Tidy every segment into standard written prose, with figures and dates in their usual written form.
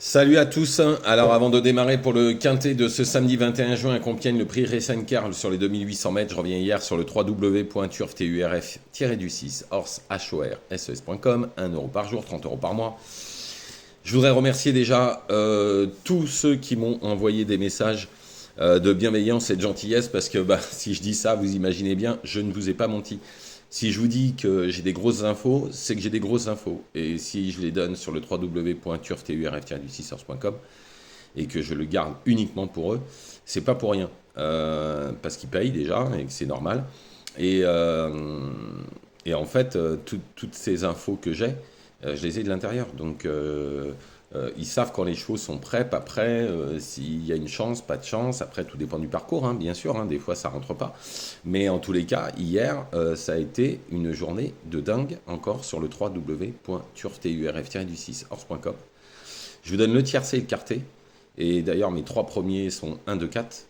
Salut à tous. Alors avant de démarrer pour le quintet de ce samedi 21 juin à Compiègne, le prix Ressencar sur les 2800 mètres, je reviens hier sur le www.turf-6 horse.com, 1 euro par jour, 30 euros par mois. Je voudrais remercier déjà tous ceux qui m'ont envoyé des messages de bienveillance et de gentillesse parce que si je dis ça, vous imaginez bien, je ne vous ai pas menti. Si je vous dis que j'ai des grosses infos, c'est que j'ai des grosses infos. Et si je les donne sur le www.turf-6 et que je le garde uniquement pour eux, c'est pas pour rien. Parce qu'ils payent déjà et que c'est normal. Et, euh, et en fait, toutes ces infos que j'ai, je les ai de l'intérieur. Donc, ils savent quand les chevaux sont prêts, pas prêts, s'il y a une chance, pas de chance. Après, tout dépend du parcours, hein, bien sûr. Des fois, ça rentre pas. Mais en tous les cas, hier, ça a été une journée de dingue encore sur le www.turf-6horse.com. Je vous donne le tiercé et le quarté. Et d'ailleurs, mes trois premiers sont 1, 2, 4.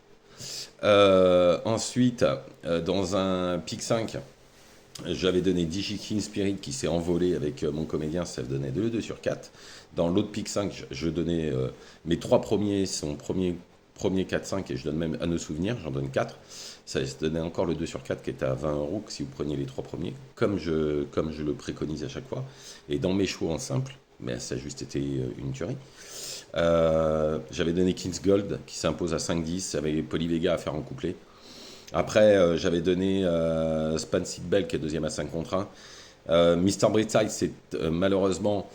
Ensuite, dans un pic 5, j'avais donné Digikin Spirit qui s'est envolé avec mon comédien, ça donnait 2 sur 4. Dans l'autre pic 5, je donnais mes trois premiers sont premier 4, 5 et je donne même à nos souvenirs, j'en donne 4. Ça donnait encore le 2 sur 4 qui était à 20 euros si vous preniez les trois premiers, comme je le préconise à chaque fois. Et dans mes chevaux en simple, mais ça a juste été une tuerie. J'avais donné Kings Gold qui s'impose à 5-10 avec Polyvega à faire en couplet. Après, j'avais donné Span Bell qui est deuxième à 5 contre 1. Mister Brightside, malheureusement,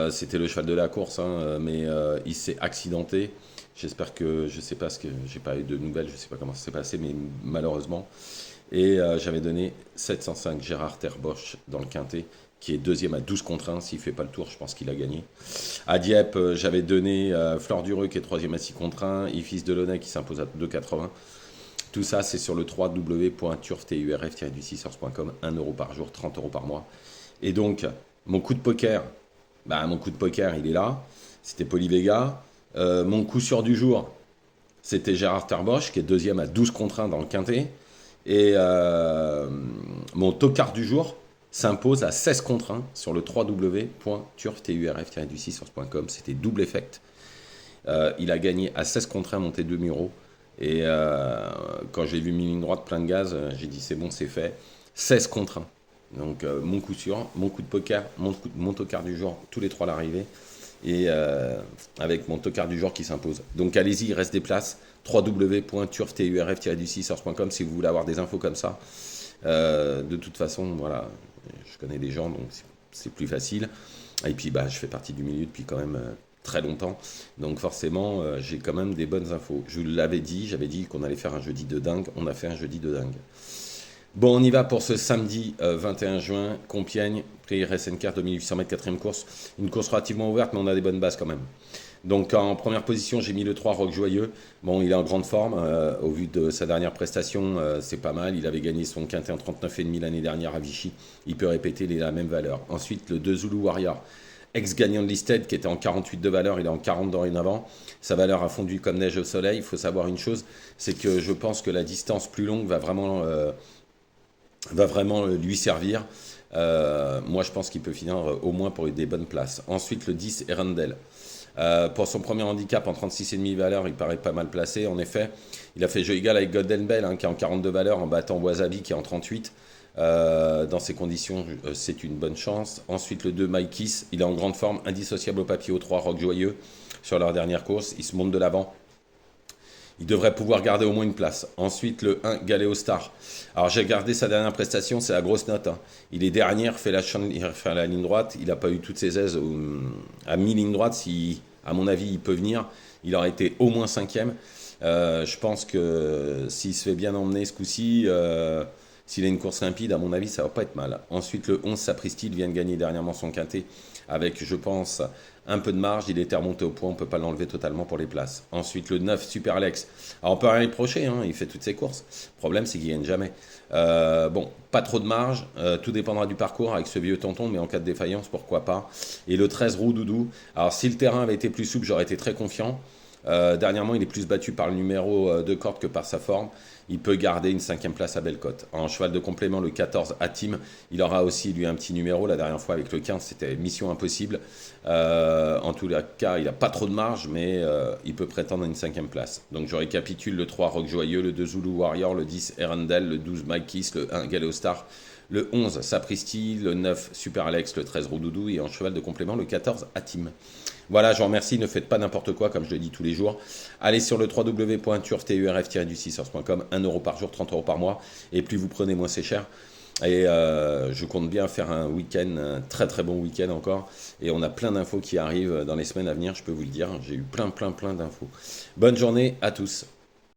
c'était le cheval de la course, mais il s'est accidenté. J'espère que, je sais pas ce que, j'ai pas eu de nouvelles, je sais pas comment ça s'est passé, mais malheureusement. Et j'avais donné 705 Gérard Terbosch dans le quintet, qui est deuxième à 12 contre 1. S'il fait pas le tour, je pense qu'il a gagné. À Dieppe, j'avais donné Fleur Dureux qui est troisième à 6 contre 1. Ifis Delaunay qui s'impose à 2,80. Tout ça, c'est sur le www.turf-6horse.com, 1 euro par jour, 30 euros par mois. Et donc, mon coup de poker, il est là. C'était Polyvega. Mon coup sûr du jour, c'était Gérard Terbosch, qui est deuxième à 12 contre 1 dans le quintet. Et mon tocard du jour s'impose à 16 contre 1 sur le www.turf-6horse.com. C'était double effect. Il a gagné à 16 contre 1, monté 2 euros. Et quand j'ai vu mes lignes droites plein de gaz, j'ai dit c'est bon, c'est fait. 16 contre 1. Donc mon coup sûr, mon coup de poker, mon tocard du jour, tous les trois à l'arrivée. Et avec mon tocard du jour qui s'impose. Donc allez-y, il reste des places. www.turf-6horse.com si vous voulez avoir des infos comme ça. De toute façon, voilà, je connais des gens, donc c'est plus facile. Et puis je fais partie du milieu depuis quand même très longtemps. Donc forcément, j'ai quand même des bonnes infos. Je vous l'avais dit, j'avais dit qu'on allait faire un jeudi de dingue. On a fait un jeudi de dingue. Bon, on y va pour ce samedi 21 juin, Compiègne, prix RSNK 2800 mètres, quatrième course. Une course relativement ouverte, mais on a des bonnes bases quand même. Donc en première position, j'ai mis le 3 Rock Joyeux. Bon, il est en grande forme. Au vu de sa dernière prestation, c'est pas mal. Il avait gagné son quintet en 39,5 l'année dernière à Vichy. Il peut répéter la même valeur. Ensuite, le 2 Zulu Warrior, ex-gagnant de Listed, qui était en 48 de valeur. Il est en 40 dorénavant. Sa valeur a fondu comme neige au soleil. Il faut savoir une chose, c'est que je pense que la distance plus longue va vraiment lui servir. Moi, je pense qu'il peut finir au moins pour des bonnes places. Ensuite, le 10 Erendel. Pour son premier handicap en 36,5 valeur, il paraît pas mal placé. En effet, il a fait jeu égal avec Golden Bell, qui est en 42 valeurs, en battant Wasabi, qui est en 38. Dans ces conditions, c'est une bonne chance. Ensuite, le 2 Maikis, il est en grande forme, indissociable au papier, au 3 Rock Joyeux. Sur leur dernière course, il se monte de l'avant. Il devrait pouvoir garder au moins une place. Ensuite, le 1, Galéo Star. Alors, j'ai regardé sa dernière prestation, c'est la grosse note. Il est dernier, il refait la ligne droite. Il n'a pas eu toutes ses aises à mi-ligne droite. Si, à mon avis, il peut venir, il aurait été au moins cinquième. Je pense que s'il se fait bien emmener ce coup-ci, s'il a une course limpide, à mon avis, ça va pas être mal. Ensuite, le 11, Sapristi, il vient de gagner dernièrement son quintet avec, je pense, un peu de marge. Il était remonté au point, on ne peut pas l'enlever totalement pour les places. Ensuite, le 9, Super Alex. Alors, on peut rien reprocher, il fait toutes ses courses. Le problème, c'est qu'il ne gagne jamais. Bon, pas trop de marge, tout dépendra du parcours avec ce vieux tonton, mais en cas de défaillance, pourquoi pas. Et le 13, Roux Doudou. Alors, si le terrain avait été plus souple, j'aurais été très confiant. Dernièrement, il est plus battu par le numéro de corde que par sa forme. Il peut garder une 5e place à belle cote. En cheval de complément, le 14 Hatim, il aura aussi lui un petit numéro. La dernière fois avec le 15, c'était mission impossible. En tous les cas, il n'a pas trop de marge, mais il peut prétendre à une 5e place. Donc je récapitule: le 3 Rock Joyeux, le 2 Zulu Warrior, le 10 Erendel, le 12 Mike Kiss, le 1 Galeo Star, le 11 Sapristi, le 9 Super Alex, le 13 Roudoudou et en cheval de complément le 14 Hatim. Voilà, je vous remercie, ne faites pas n'importe quoi comme je le dis tous les jours. Allez sur le www.turf-du6source.com, 1 euro par jour, 30 euros par mois, et plus vous prenez, moins c'est cher. Et je compte bien faire un week-end, un très très bon week-end encore, et on a plein d'infos qui arrivent dans les semaines à venir, je peux vous le dire, j'ai eu plein d'infos. Bonne journée à tous.